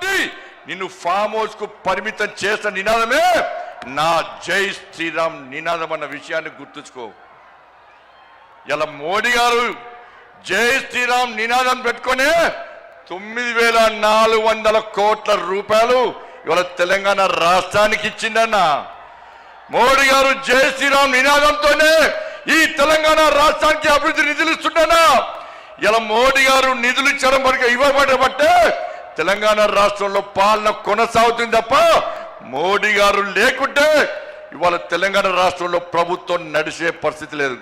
కాబట్టి నిన్ను farm house కు పరిమితం చేసిన నినాదమే నా జై శ్రీరామ్ నినాదం అన్న విషయాన్ని గుర్తుంచుకో. ఇలా మోడీ గారు జై శ్రీరామ్ నినాదం పెట్టుకునే 9,400 కోట్ల రూపాయలు ఇవాళ తెలంగాణ రాష్ట్రానికి ఇచ్చిందన్న. మోడీ గారు జై శ్రీరామ్ నినాదంతోనే ఈ తెలంగాణ రాష్ట్రానికి అభివృద్ధి నిధులు ఇస్తున్నా. ఇలా మోడీ గారు నిధులు ఇచ్చడం వరకు ఇవ్వబట్టే తెలంగాణ రాష్ట్రంలో పాలన కొనసాగుతుంది తప్ప మోడీ గారు లేకుంటే ఇవాళ తెలంగాణ రాష్ట్రంలో ప్రభుత్వం నడిచే పరిస్థితి లేదు.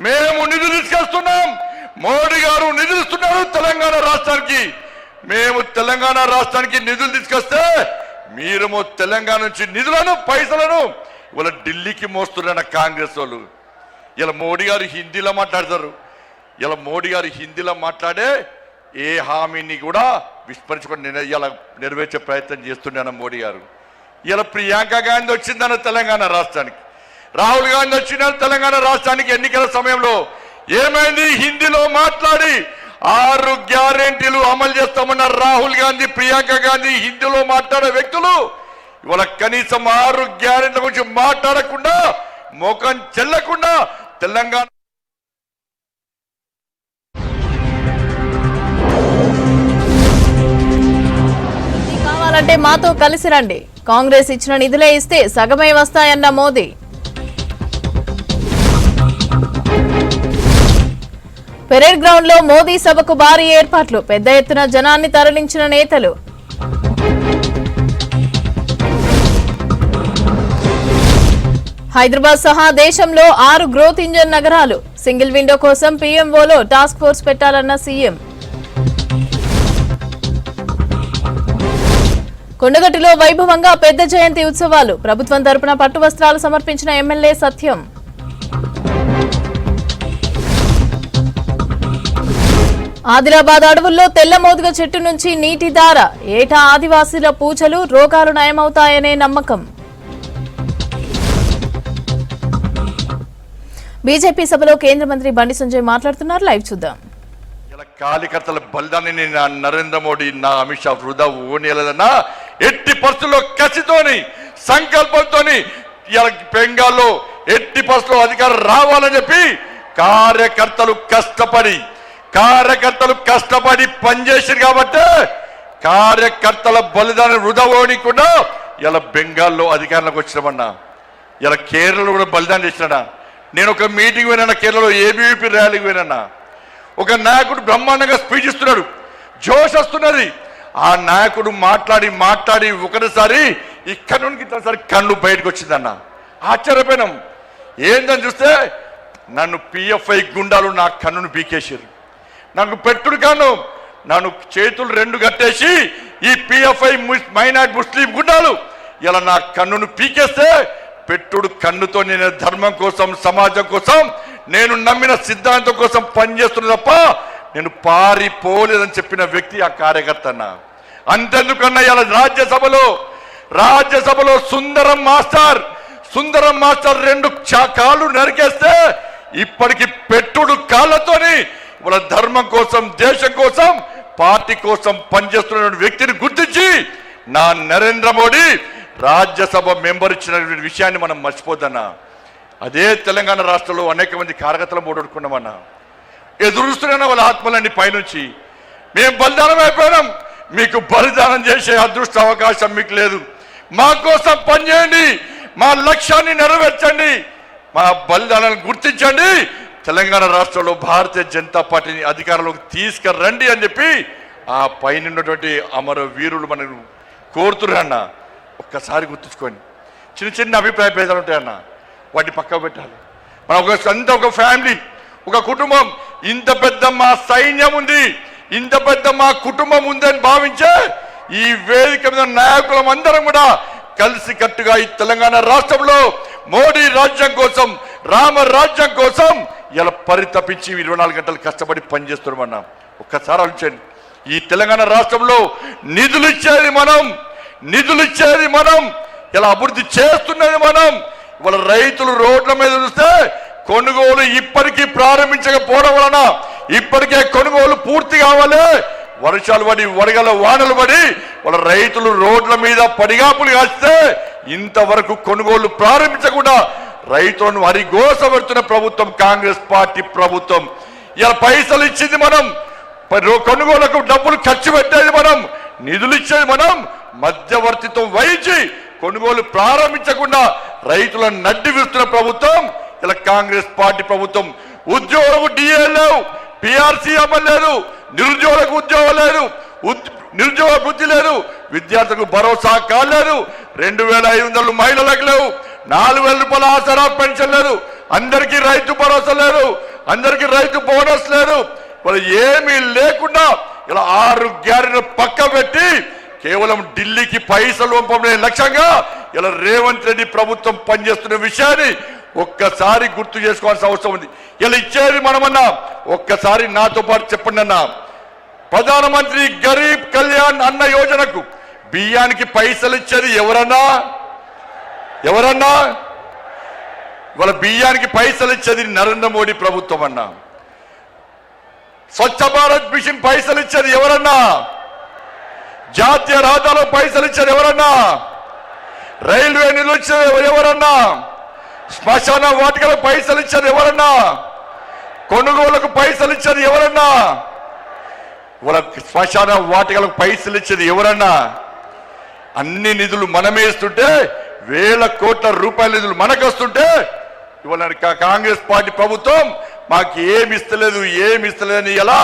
మేము నిధులు తీసుకొస్తున్నాం, మోడీ గారు నిధులు ఇస్తున్నారు తెలంగాణ రాష్ట్రానికి. మేము తెలంగాణ రాష్ట్రానికి నిధులు తీసుకొస్తే మీరేమో తెలంగాణ నుంచి నిధులను పైసలను ఇవాళ ఢిల్లీకి మోస్తున్న కాంగ్రెస్ వాళ్ళు. ఇలా మోడీ గారు హిందీలో మాట్లాడతారు. ఇలా మోడీ గారు హిందీలో మాట్లాడే ఏ హామీని కూడా విస్మరించుకొని ఇలా నెరవేర్చే ప్రయత్నం చేస్తున్నాను మోడీ గారు. ఇలా ప్రియాంక గాంధీ వచ్చిందన్న తెలంగాణ రాష్ట్రానికి, రాహుల్ గాంధీ వచ్చిన తెలంగాణ రాష్ట్రానికి ఎన్నికల సమయంలో ఏమైంది? హిందీలో మాట్లాడి 6 గ్యారెంటీలు అమలు చేస్తామన్న రాహుల్ గాంధీ, ప్రియాంక గాంధీ హిందీలో మాట్లాడే వ్యక్తులు ఇవాళ కనీసం 6 గ్యారెంటీల గురించి మాట్లాడకుండా ముఖం చెల్లకుండా తెలంగాణ కావాలంటే మాతో కలిసి రండి, కాంగ్రెస్ ఇచ్చిన నిధులే ఇస్తే సగమే వస్తాయన్న మోదీ. పెరేడ్ గ్రౌండ్ లో మోదీ సభకు భారీ ఏర్పాట్లు, పెద్ద ఎత్తున జనాన్ని తరలించిన నేతలు. హైదరాబాద్ సహా దేశంలో 6 గ్రోత్ ఇంజన్ నగరాలు, సింగిల్ విండో కోసం పీఎంఓలో టాస్క్ ఫోర్స్ పెట్టాలన్న సీఎం. కొండగట్టులో వైభవంగా పెద్ద జయంతి ఉత్సవాలు, ప్రభుత్వం తరపున పట్టు వస్త్రాలు సమర్పించిన ఎమ్మెల్యే సత్యం. ఆదిలాబాద్ అడవుల్లో తెల్ల మోదుగ చెట్టు నుంచి నీటి ధార, ఏటా ఆదివాసీల పూజలు, రోగాలు నయమవుతాయనే నమ్మకం. బీజేపీ సభలో కేంద్ర మంత్రి బండి సంజయ్ మాట్లాడుతున్నారు. లైవ్ చూద్దాం. కార్యకర్తల బలిదాన్ని నరేంద్ర మోడీ, నా అమిత్ షా వృధా ఓనేలదన్నా ఎట్టి పరిస్థితుల్లో కసితోని సంకల్పంతోని బెంగాల్లో ఎట్టి పరిస్థితుల్లో అధికారం రావాలని చెప్పి కార్యకర్తలు పనిచేసారు కాబట్టి కార్యకర్తల బలిదానం వృధా ఓనికుండా ఇలా బెంగాల్లో అధికారంలోకి వచ్చినామన్నా. ఇలా కేరళలో కూడా బలిదానం చేసినా. నేను ఒక మీటింగ్ పోయినా కేరళలో, ఏబీవీపీ ర్యాలీకి పోయినా. ఒక నాయకుడు బ్రహ్మాండంగా స్పీచ్ ఇస్తున్నాడు, జోష్ వస్తున్నది. ఆ నాయకుడు మాట్లాడి ఒకటిసారి ఇక్కడ నుండి ఇట్లసారి కన్ను బయటకు వచ్చిందన్న. ఆశ్చర్యపోయినాం. ఏందని చూస్తే నన్ను పిఎఫ్ఐ గుండాలు నా కన్నును పీకేసారు. నాకు పెట్టుడు కన్ను, నన్ను చేతులు 2 కట్టేసి ఈ పిఎఫ్ఐ మైనార్టీ ముస్లిం గుండాలు ఇలా నా కన్నును పీకేస్తే పెట్టుడు కన్నుతో నేను ధర్మం కోసం, సమాజం కోసం, నేను నమ్మిన సిద్ధాంతం కోసం పనిచేస్తున్నా తప్ప నేను పారిపోలేదని చెప్పిన వ్యక్తి ఆ కార్యకర్త అన్న. అంతెందుకన్నా ఇలా రాజ్యసభలో సుందరం మాస్టర్ 2 కాళ్ళు నరికేస్తే ఇప్పటికి పెట్టుడు కాళ్ళతోని వాళ్ళ ధర్మం కోసం, దేశం కోసం, పార్టీ కోసం పనిచేస్తున్న వ్యక్తిని గుర్తించి నా నరేంద్ర మోడీ రాజ్యసభ మెంబర్ ఇచ్చిన విషయాన్ని మనం మర్చిపోద్దన్నా. అదే తెలంగాణ రాష్ట్రంలో అనేక మంది కార్యకర్తలు ఓడగొట్టుకున్నామన్నా. ఎదురుస్తున్నా వాళ్ళ ఆత్మలన్నీ పైనుంచి. మేము బలిదానం అయిపోయినాం, మీకు బలిదానం చేసే అదృష్ట అవకాశం మీకు లేదు. మా కోసం పనిచేయండి, మా లక్ష్యాన్ని నెరవేర్చండి, మా బలిదానాన్ని గుర్తించండి, తెలంగాణ రాష్ట్రంలో భారతీయ జనతా పార్టీని అధికారంలోకి తీసుకురండి అని చెప్పి ఆ పైన ఉన్నటువంటి అమర వీరులు మనకు కోరుతున్నా. ఒక్కసారి గుర్తుంచుకోండి. చిన్న అభిప్రాయ భేదాలు ఉంటాయన్న, వాటిని పక్కకు పెట్టాలి. మన ఒక ఫ్యామిలీ, ఒక కుటుంబం, ఇంత పెద్ద మా సైన్యం ఉంది, ఇంత పెద్ద మా కుటుంబం ఉందని భావించే ఈ వేదిక మీద నాయకులం అందరం కూడా కలిసి కట్టుగా ఈ తెలంగాణ రాష్ట్రంలో మోడీ రాజ్యం కోసం, రామ రాజ్యం కోసం ఇలా పరితపించి 24 గంటలు కష్టపడి పనిచేస్తున్నామన్నా. ఒక్కసారి ఆలోచించండి. ఈ తెలంగాణ రాష్ట్రంలో నిధులు ఇచ్చేది మనం, ఇలా అభివృద్ధి చేస్తున్నది మనం. ఇవాళ రైతులు రోడ్ల మీద చూస్తే కొనుగోలు ఇప్పటికీ ప్రారంభించకపోవడం వలన, ఇప్పటికే కొనుగోలు పూర్తి కావాలి, వర్షాలు పడి వడగల వానలు పడి వాళ్ళ రైతులు రోడ్ల మీద పడిగాపులు కాస్తే ఇంతవరకు కొనుగోలు ప్రారంభించకుండా రైతులను హరిగోస పెడుతున్న ప్రభుత్వం కాంగ్రెస్ పార్టీ ప్రభుత్వం. ఇలా పైసలు ఇచ్చింది మనం, కొనుగోలుకు డబ్బులు ఖర్చు పెట్టేది మనం, నిధులు ఇచ్చేది మనం, మధ్యవర్తిత్వం వహించి కొనుగోలు ప్రారంభించకుండా రైతులను నడ్డి విస్తున్న ప్రభుత్వం ఇలా కాంగ్రెస్ పార్టీ ప్రభుత్వం. ఉద్యోగులకు డిఏ లేవు, పిఆర్సీ అమలు లేదు, నిరుద్యోగులకు ఉద్యోగం లేదు, నిరుద్యోగ వృద్ధి లేదు, విద్యార్థులకు భరోసా కాలేదు, 2500 మహిళలకు లేవు, 4000 రూపాయల ఆసరా పెన్షన్ లేదు, అందరికీ రైతు భరోసా లేదు, అందరికీ రైతు బోనస్ లేదు. వాళ్ళు ఏమీ లేకుండా ఇలా 6 గ్యారెంటీలు పక్క పెట్టి కేవలం ఢిల్లీకి పైసలు పంపడే లక్ష్యంగా ఇలా రేవంత్ రెడ్డి ప్రభుత్వం పనిచేస్తున్న విషయాన్ని ఒక్కసారి గుర్తు చేసుకోవాల్సిన అవసరం ఉంది. ఇలా ఇచ్చేది మనమన్నా ఒక్కసారి నాతో పాటు చెప్పండి అన్న. ప్రధానమంత్రి గరీబ్ కళ్యాణ్ అన్న యోజనకు బియ్యానికి పైసలు ఇచ్చేది ఎవరన్నా? వాళ్ళ బియ్యానికి పైసలు ఇచ్చేది నరేంద్ర మోడీ ప్రభుత్వం అన్నా. స్వచ్ఛ భారత్ మిషన్ పైసలు ఇచ్చేది ఎవరన్నా? జాతీయ రహదారులో పైసలు ఇచ్చేది ఎవరన్నా? రైల్వే నిధులు ఇచ్చేది ఎవరన్నా? శ్మశాన వాటికలకు పైసలు ఇచ్చేది ఎవరన్నా? కొనుగోలుకు పైసలు ఇచ్చేది ఎవరన్నా? వాళ్ళ శ్మశాన వాటికలకు పైసలు ఇచ్చేది ఎవరన్నా? అన్ని నిధులు మనమే ఇస్తుంటే, వేల కోట్ల రూపాయల నిధులు మనకు వస్తుంటే ఇవాళ కాంగ్రెస్ పార్టీ ప్రభుత్వం మాకు ఏమి ఇస్తలేదని ఎలా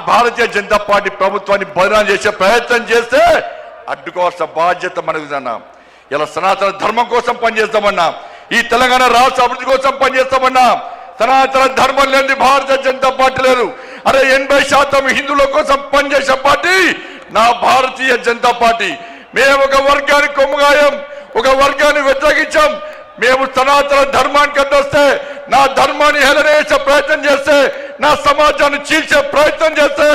భారతీయ జనతా పార్టీ ప్రభుత్వాన్ని బదనాం చేసే ప్రయత్నం చేస్తే అడ్డుకోవాల్సిన బాధ్యత మనకుదన్నా. ఇలా సనాతన ధర్మం కోసం పనిచేస్తామన్నా, ఈ తెలంగాణ రాష్ట్ర అభివృద్ధి కోసం పనిచేస్తామన్నా. సనాతన ధర్మం లేని భారతీయ జనతా పార్టీ లేదు. అరే 80% హిందువుల కోసం పనిచేసే పార్టీ నా భారతీయ జనతా పార్టీ. మేము ఒక వర్గానికి కొమ్ముగాయం, ఒక వర్గాన్ని వ్యతిరేకించాం. మేము సనాతన ధర్మానికి అడ్డొస్తే, నా ధర్మాన్ని హేళన చేసే ప్రయత్నం చేస్తే, నా సమాజాన్ని చీల్చే ప్రయత్నం చేస్తే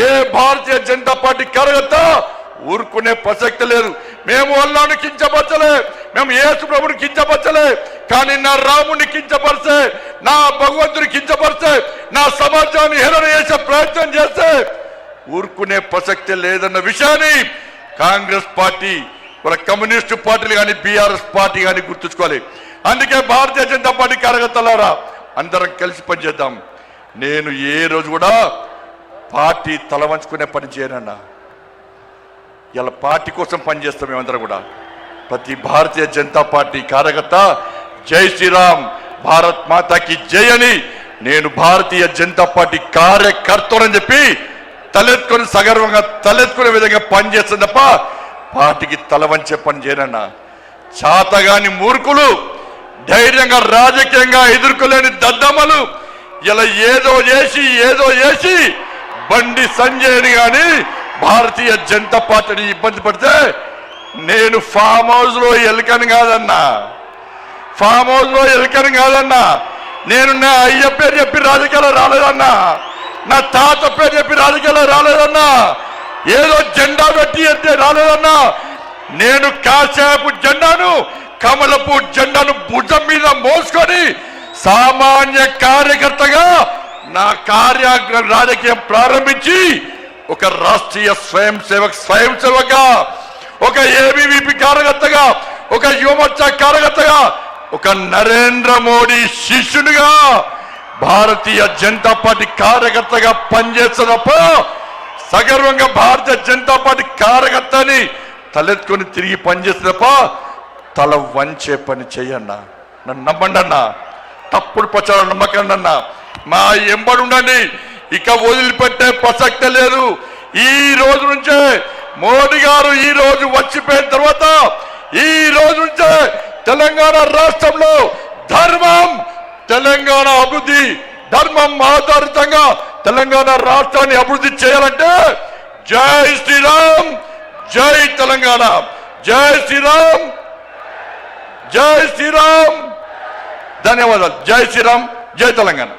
ఏ భారతీయ జనతా పార్టీ కార్యకర్త ఊరుకునే ప్రసక్తి లేదు. మేము అల్లాను కించపరచలే, మేము యేసు ప్రభుని కించపరచలే, కానీ నా రాముని కించపరిస్తే, నా భగవంతుని కించపరిస్తే, నా సమాజాన్ని హేళన చేసే ప్రయత్నం చేస్తే ఊరుకునే ప్రసక్తి లేదన్న విషయాన్ని కాంగ్రెస్ పార్టీ, వాళ్ళ కమ్యూనిస్టు పార్టీలు కానీ బీఆర్ఎస్ పార్టీ కానీ గుర్తుంచుకోవాలి. అందుకే భారతీయ జనతా పార్టీ కార్యకర్తలారా అందరం కలిసి పనిచేద్దాం. నేను ఏ రోజు కూడా పార్టీ తల వంచుకునే పని చేయనన్నా. ఇలా పార్టీ కోసం పనిచేస్తాం. మేమందరం కూడా ప్రతి భారతీయ జనతా పార్టీ కార్యకర్త జై శ్రీరామ్, భారత్ మాతాకి జై అని నేను భారతీయ జనతా పార్టీ కార్యకర్తనని చెప్పి తలెత్తుకొని సగర్వంగా తలెత్తుకునే విధంగా పనిచేస్తుంది తప్ప పార్టీకి తల వంచే పని చేయనన్నా. చాతగాని మూర్ఖులు, ధైర్యంగా రాజకీయంగా ఎదుర్కోలేని దద్దమ్మలు ఇలా ఏదో చేసి బండి సంజయ్ని కానీ భారతీయ జనతా పార్టీని ఇబ్బంది పడితే నేను ఫామ్ హౌస్ లో ఎలుకని కాదన్నా. నేను నా అయ్య పేరు చెప్పి రాజకీయాలు రాలేదన్నా, నా తాత పేరు చెప్పి రాజకీయాలు రాలేదన్నా, ఏదో జెండా పెట్టి రాలేదన్నా. నేను కాసేపు జెండాను, కమలపు జెండాను భుజం మీద మోసుకొని సామాన్య కార్యకర్తగా నా రాజకీయం ప్రారంభించి ఒక రాష్ట్రీయ స్వయం సేవక, ఒక ఏబీవీపీ కార్యకర్తగా, ఒక యువమోర్చా కార్యకర్తగా, ఒక నరేంద్ర మోడీ శిష్యునిగా భారతీయ జనతా పార్టీ కార్యకర్తగా పనిచేస్తున్నప్ప సగర్వంగా భారతీయ జనతా పార్టీ కార్యకర్తని తలెత్తుకొని తిరిగి పనిచేస్తున్నప్ప తల వంచే పని చెయ్యన్నా. నన్ను నమ్మండి అన్నా, తప్పుడు ప్రచారం నమ్మకండి అన్నా. మా ఎంబడి ఉండండి, ఇక వదిలిపెట్టే ప్రసక్తే లేదు. ఈ రోజు నుంచే మోడీ గారు ఈ రోజు వచ్చిపోయిన తర్వాత ఈ రోజు నుంచే తెలంగాణ రాష్ట్రంలో ధర్మం, తెలంగాణ అభివృద్ధి, ధర్మం ఆధారితంగా తెలంగాణ రాష్ట్రాన్ని అభివృద్ధి చేయాలంటే జై శ్రీరామ్, జై తెలంగాణ, జై శ్రీరామ్, జై శ్రీరామ్. ధన్యవాదాలు. జై శ్రీరామ్, జై తెలంగాణ.